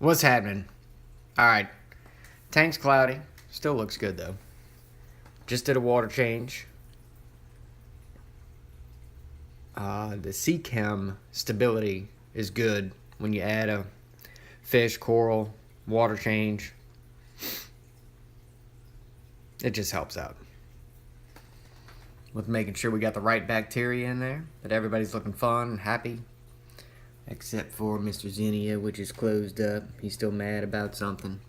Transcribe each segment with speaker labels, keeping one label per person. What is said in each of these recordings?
Speaker 1: What's happening? Alright. Tank's cloudy. Still looks good though. Just did a water change. The sea chem stability is good when you add a fish, coral, water change. It just helps out with making sure we got the right bacteria in there, that everybody's looking fun and happy. Except for Mr. Zinnia, which is closed up. He's still mad about something.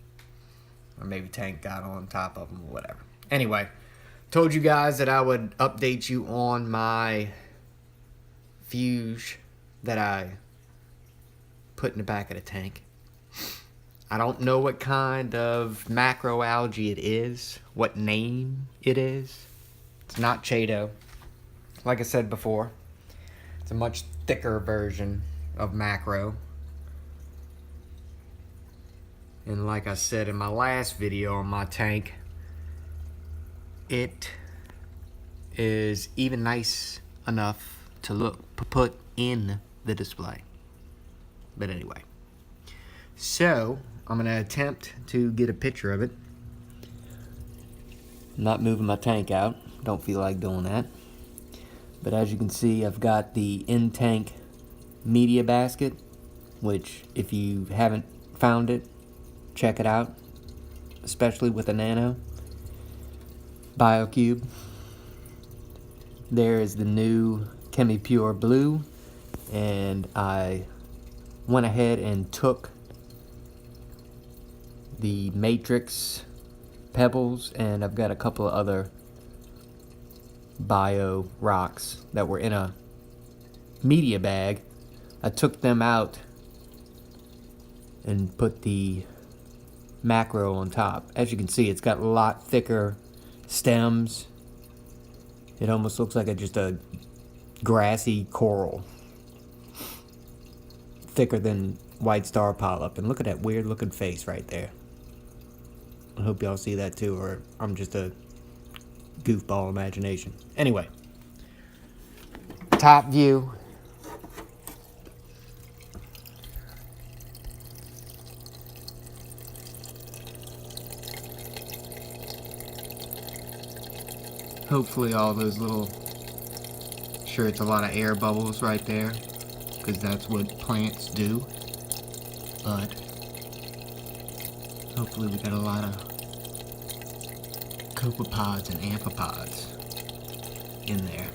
Speaker 1: Or maybe Tank got on top of him or whatever. Anyway, told you guys that I would update you on my fuse that I put in the back of the tank. I don't know what kind of macroalgae it is, what name it is. It's not Chaeto. Like I said before, it's a much thicker version of macro. And like I said in my last video on my tank, it is even nice enough to put in the display. But anyway, so I'm gonna attempt to get a picture of it. I'm not moving my tank out, don't feel like doing that. But as you can see, I've got the in-tank media basket, which if you haven't found it, check it out, especially with the nano Biocube. There is the new ChemiPure Blue, and I went ahead and took the Matrix Pebbles, and I've got a couple of other bio rocks that were in a media bag. I took them out and put the macro on top. As you can see, it's got a lot thicker stems. It almost looks like just a grassy coral. Thicker than white star polyp. And look at that weird looking face right there. I hope y'all see that too, or I'm just a goofball imagination. Anyway, top view. Hopefully all those little, sure it's a lot of air bubbles right there, because that's what plants do, but hopefully we got a lot of copepods and amphipods in there.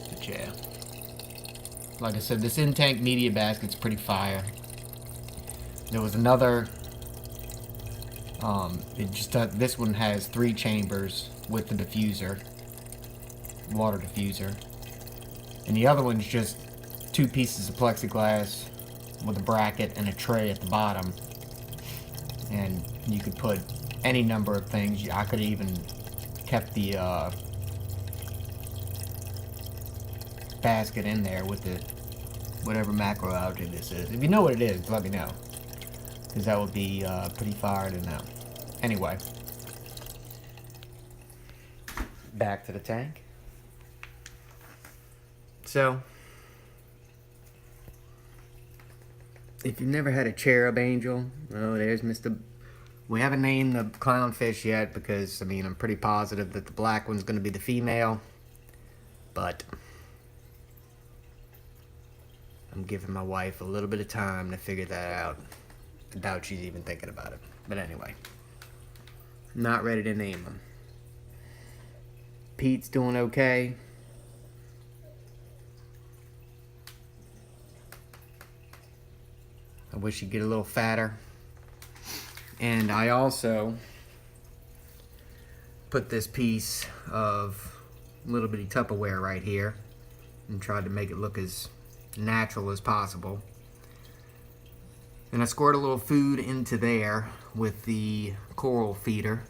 Speaker 1: But yeah, like I said, this in-tank media basket's pretty fire. There was another, this one has 3 chambers with the diffuser, water diffuser, and the other one's just 2 pieces of plexiglass with a bracket and a tray at the bottom, and you could put any number of things. I could even kept the basket in there with the whatever macroalgae this is. If you know what it is, let me know, because that would be pretty fire to know. Anyway, back to the tank. So, if you've never had a cherub angel, oh, there's Mr. We haven't named the clownfish yet because, I mean, I'm pretty positive that the black one's going to be the female. But I'm giving my wife a little bit of time to figure that out. I doubt she's even thinking about it. But anyway, not ready to name them. Pete's doing okay. I wish he'd get a little fatter. And I also put this piece of little bitty Tupperware right here and tried to make it look as natural as possible. And I squirt a little food into there with the coral feeder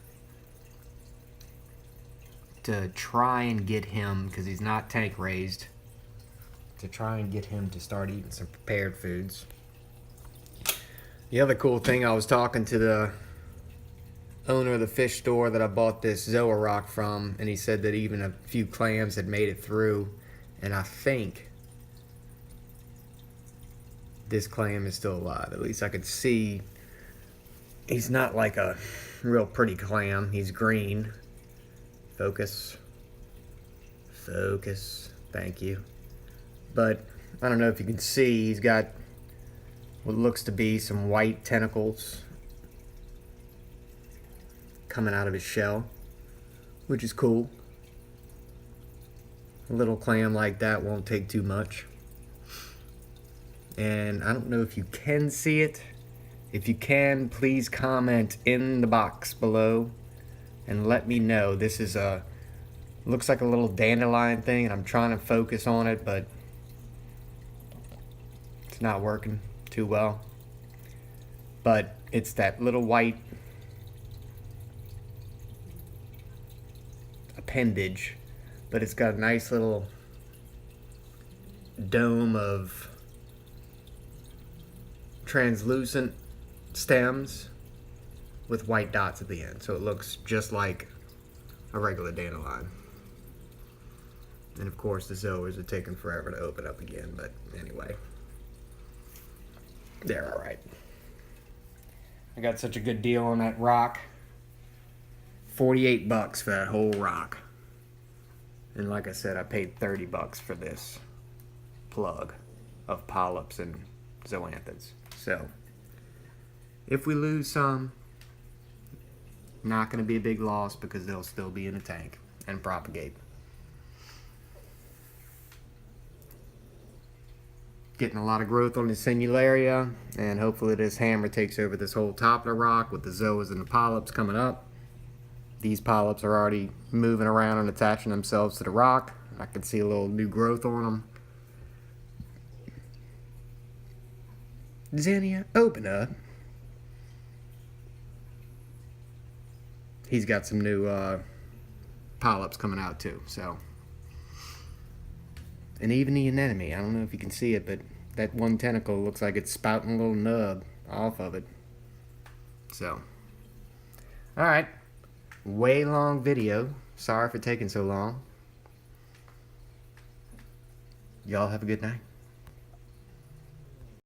Speaker 1: to try and get him, because he's not tank raised, to try and get him to start eating some prepared foods. The other cool thing, I was talking to the owner of the fish store that I bought this Zoa rock from, and he said that even a few clams had made it through, and I think this clam is still alive. At least I could see. He's not like a real pretty clam. He's green. Focus. Focus. Thank you. But I don't know if you can see, he's got what looks to be some white tentacles coming out of his shell, which is cool. A little clam like that won't take too much. And I don't know if you can see it. If you can, please comment in the box below and let me know. This is looks like a little dandelion thing, and I'm trying to focus on it, but it's not working too well. But it's that little white appendage, but it's got a nice little dome of translucent stems with white dots at the end, so it looks just like a regular dandelion. And of course the zoas are taking forever to open up again, but anyway, they're alright. I got such a good deal on that rock. 48 bucks for that whole rock. And like I said, I paid 30 bucks for this plug of polyps and zoanthids. So if we lose some, not going to be a big loss because they'll still be in the tank and propagate. Getting a lot of growth on the sinularia, and hopefully this hammer takes over this whole top of the rock with the zoas and the polyps coming up. These polyps are already moving around and attaching themselves to the rock. I can see a little new growth on them. Xenia, open up. He's got some new polyps coming out too, so. And even the anemone, I don't know if you can see it, but that one tentacle looks like it's spouting a little nub off of it. So, alright. Way long video. Sorry for taking so long. Y'all have a good night.